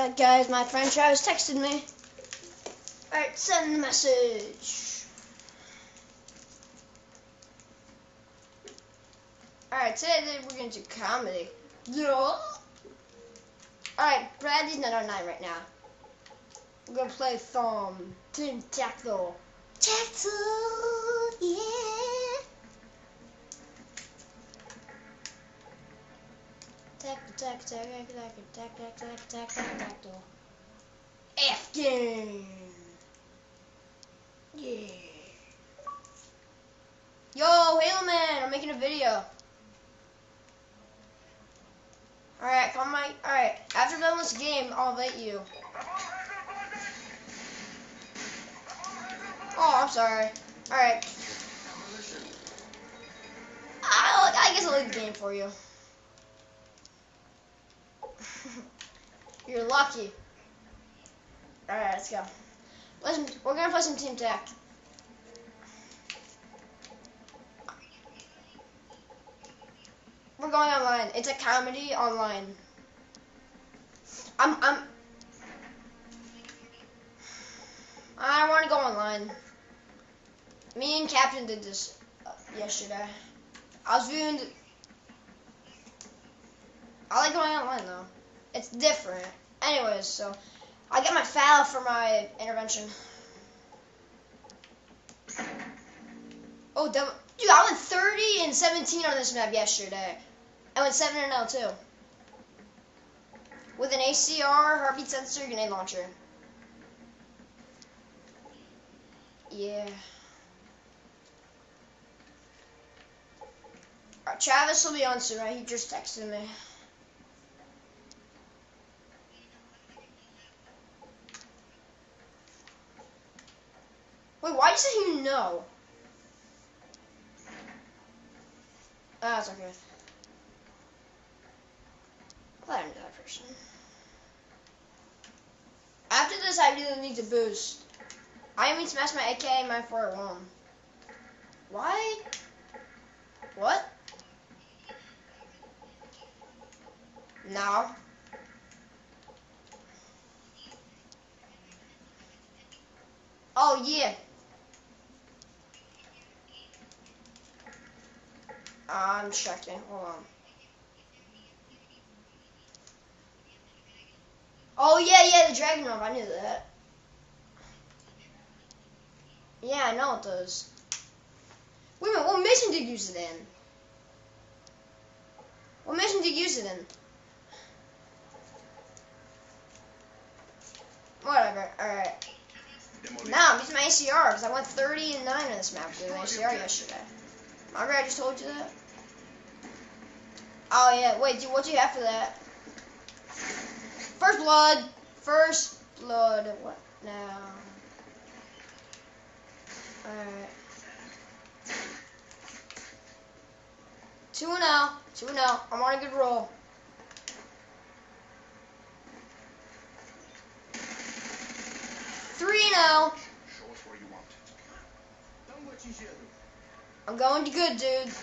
Alright guys, my friend Travis texted me. Alright, send the message. Alright, today we're going to do comedy. Yeah. Alright, Bradley's not online right now. We're going to play some Tactile. Tactile, yeah. Tactile. F game. Yeah. Yo, Halo Man, I'm making a video. Alright, come my. Alright, after done this game, I'll invite you. Oh, I'm sorry. Alright. I guess I'll leave the game for you. You're lucky. Alright, let's go. Listen, we're gonna play some Team Tech. We're going online. It's a comedy online. I want to go online. Me and Captain did this yesterday. I was viewing. I like going online though. It's different. Anyways, so I got my favela for my intervention. Oh, dude, I went 30 and 17 on this map yesterday. I went 7-0 too. With an ACR, heartbeat sensor, grenade launcher. Yeah. Alright, Travis will be on soon, right? He just texted me. Wait, why you say you know? Ah, that's okay. Glad I'm that person. After this, I really need to boost. I need to smash my AK and my 401. Why? What? No. Oh, yeah. I'm checking. Hold on. Oh, yeah, the Dragon Rope. I knew that. Yeah, I know it does. Wait a minute, what mission did you use it in? What mission did you use it in? Whatever, alright. Now I'm using my ACR because I went 30 and 9 on this map with an ACR yesterday. Remember I just told you that? Oh yeah, wait, what do you have for that? First blood. First blood. What now? Alright. 2-0. 2-0. I'm on a good roll. I'm going to good, dude.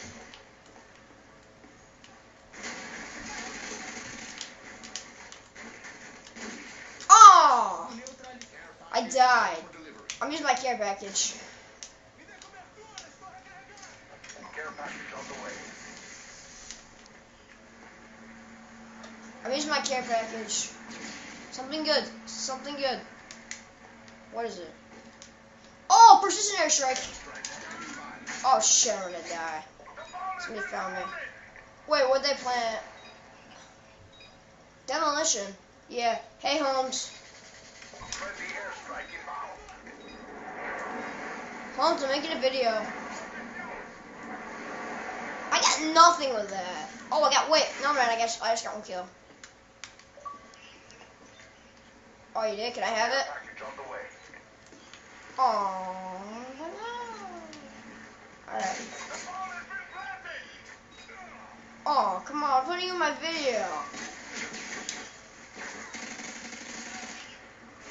Oh! I died. I'm using my care package. I'm using my care package. Something good. Something good. What is it? Oh, precision airstrike. Oh shit, I'm gonna die. Somebody found me. Wait, what'd they plant? Demolition. Yeah. Hey, Holmes. Holmes, I'm making a video. I got nothing with that. Oh, wait, no man, I just got one kill. Oh, you did? Can I have it? Oh, alright. Oh, come on, I'm putting you in my video.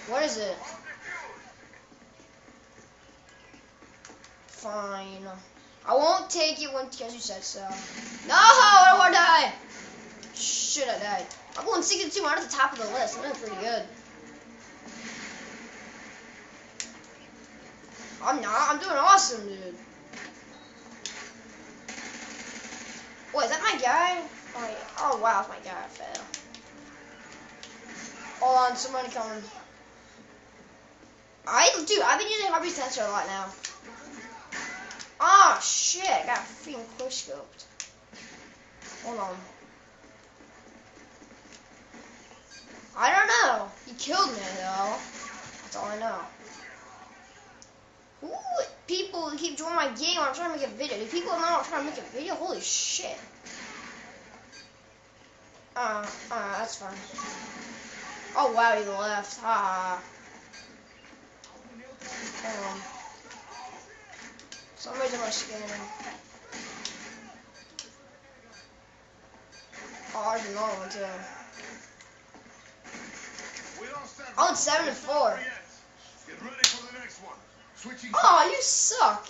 What is it? Fine. I won't take it because you said so. No, I don't want to die. Shit, I died. I'm going 62. I'm at the top of the list. I'm doing pretty good. I'm not. I'm doing awesome, dude. Wait, is that my guy? Oh wow, it's my guy. I fail. Hold on, somebody coming. Dude, I've been using Hobby Sensor a lot now. Oh shit, I got freaking quick scoped. Hold on. I don't know. He killed me though. That's all I know. Ooh, people keep joining my game when I'm trying to make a video. Do people know I'm trying to make a video? Holy shit. That's fine. Oh wow, he left. Ha. Somebody's in my skin. Oh, there's another one too. Oh, it's 7-4. Oh, you suck.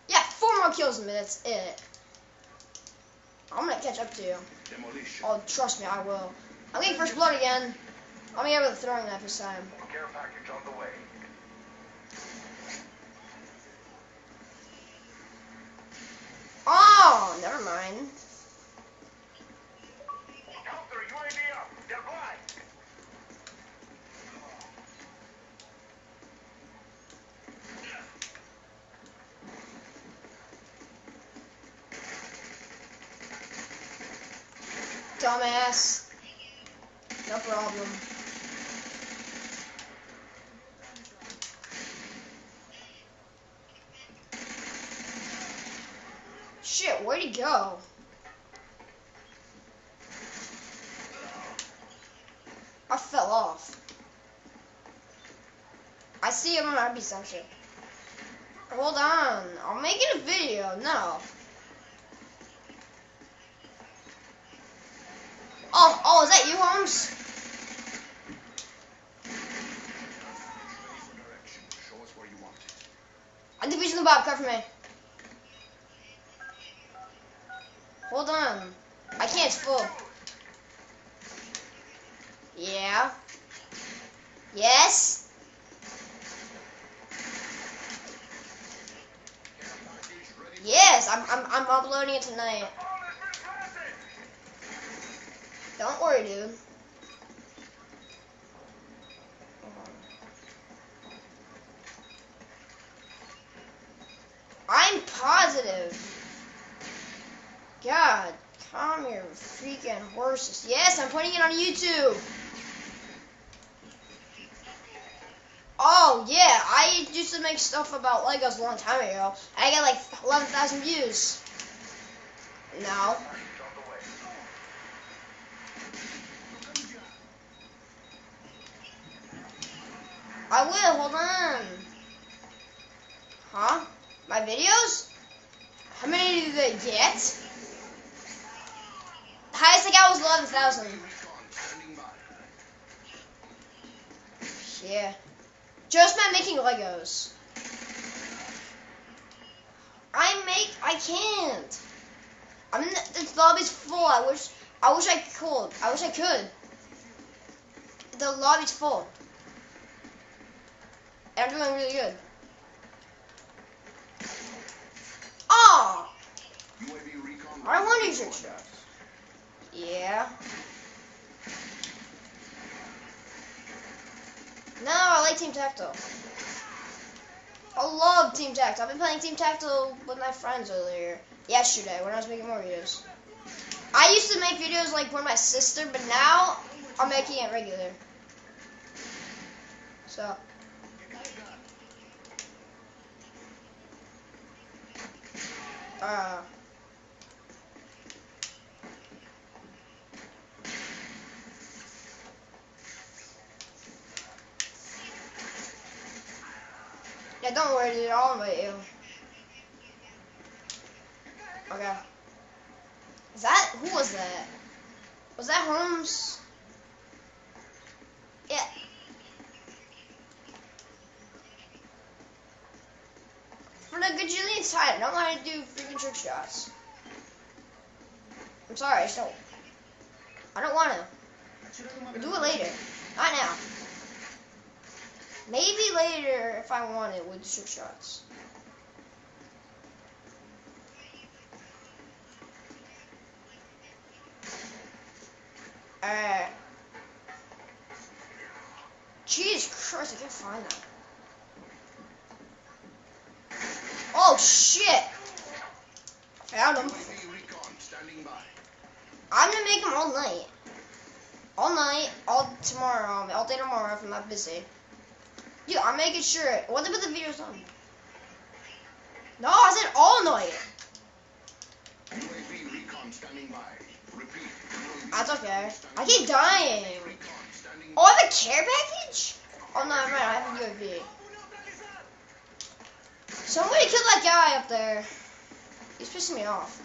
Yeah, 4 more kills than me. That's it. I'm gonna catch up to you. Demolition. Oh, trust me, I will. I'm getting first blood again. I'm gonna get with the throwing knife this time. Care package on the way. Oh, never mind. Counter UAV up. They're blind. Dumbass. No problem. Shit, where'd he go? I fell off. I see him on my RB sensor. Hold on. I'm making a video. No. Oh, is that you, Holmes? I'm defusing the bomb. Cover me. Hold on. I can't. It's full. Yeah. Yes. Yes. I'm uploading it tonight. Don't worry, dude. I'm positive. God, calm your freaking horses. Yes, I'm putting it on YouTube. Oh, yeah, I used to make stuff about Legos a long time ago. I got like 11,000 views. No. I will, hold on. Huh? My videos? How many did they get? The highest I got was 11,000. Yeah. Just by making Legos. I can't. The lobby's full. I wish I could. The lobby's full. And I'm doing really good. Oh! I want to use your truck. Yeah. No, I like Team Tactile. I love Team Tactile. I've been playing Team Tactile with my friends earlier. Yesterday, when I was making more videos. I used to make videos like with my sister, but now I'm making it regular. So. Yeah, don't worry, dude. I'll invite you. Okay. Who was that? Was that Holmes? Yeah. For the gajillion time, I don't know how to do freaking trick shots. I'm sorry, I don't want to. We'll do it later. Not now. Maybe later if I want it with trick shots. Alright. Jesus Christ, I can't find that. Oh shit! Found him. I'm gonna make him all night. All night, all tomorrow, all day tomorrow if I'm not busy. Dude, I'm making sure. What about the video's done? No, I said all night. UAV recon standing by. Repeat. That's okay. I keep dying. Oh, I have a care package? Oh no, I'm right. I have a UAV. Somebody kill that guy up there. He's pissing me off.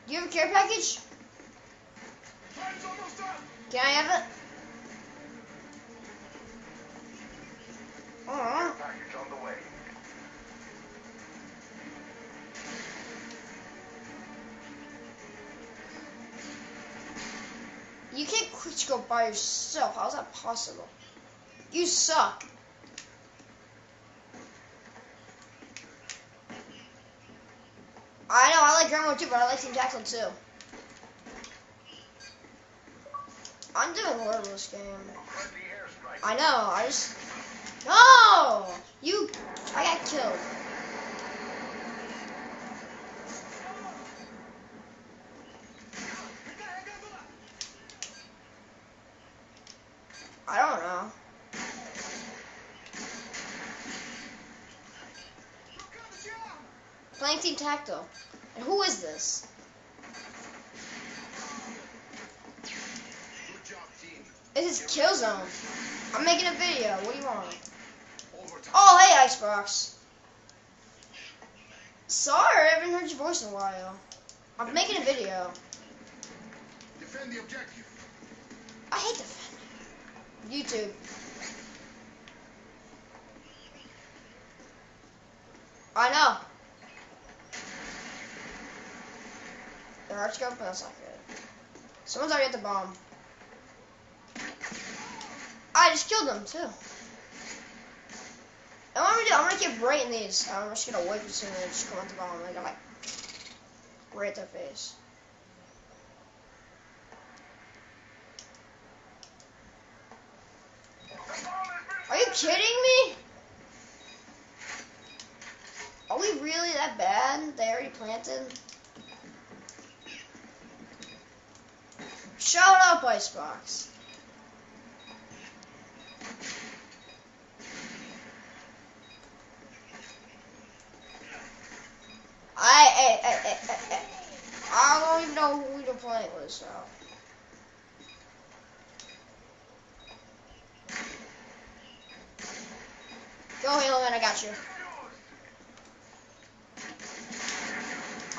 Do you have a care package? Can I have it? Package on the way. You can't quit go by yourself. How's that possible? You suck. I know, I like Grandma too, but I like Team Tackle too. I'm doing horrible this game. I know, I just... No! I got killed. I don't know. Playing Team Tactile. And who is this? Good job, team. This is Killzone. I'm making a video. What do you want? Oh, hey, Icebox. Sorry, I haven't heard your voice in a while. I'm making a video. Defend the objective. I hate defending. YouTube. I know. They're hard to go, but that's not good. Someone's already at the bomb. I just killed them too. And what I'm gonna do, I'm gonna keep right in these. I'm just gonna wait as soon as they just come at the bomb. Like I'm like right at their face. Are you kidding me? Are we really that bad? They already planted? Shut up, Icebox. I don't even know who the plant was, so. Go, Haloman, I got you.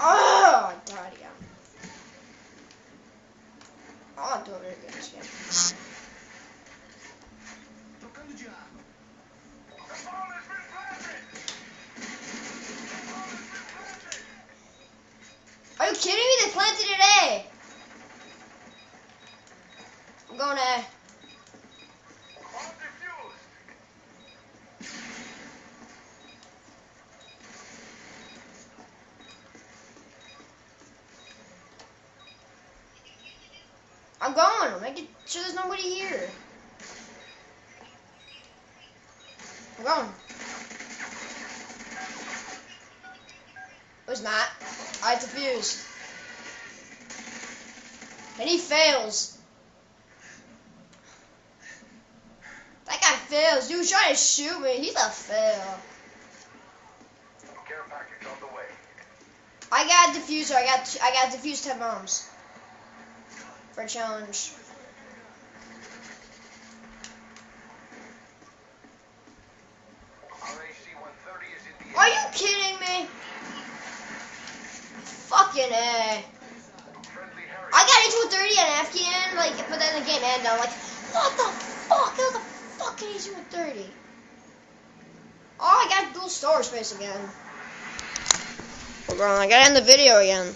Oh, I died again. Oh, I'm doing very good this game. Are you kidding me? They planted it A. I'm going A. I'm going. I'm making sure there's nobody here. I'm going. It was not. I defused. And he fails. That guy fails. Dude trying to shoot me. He's a fail. Care package on the way. I got a diffuser. I got defused 10 bombs. For a challenge. Are you kidding me? Fucking A. I got into a 30 on Afghan, like, but then the game ended. I'm like, what the fuck? That was a fuck can he do with 30? Oh, I got dual storage space again. We're going. I gotta end the video again.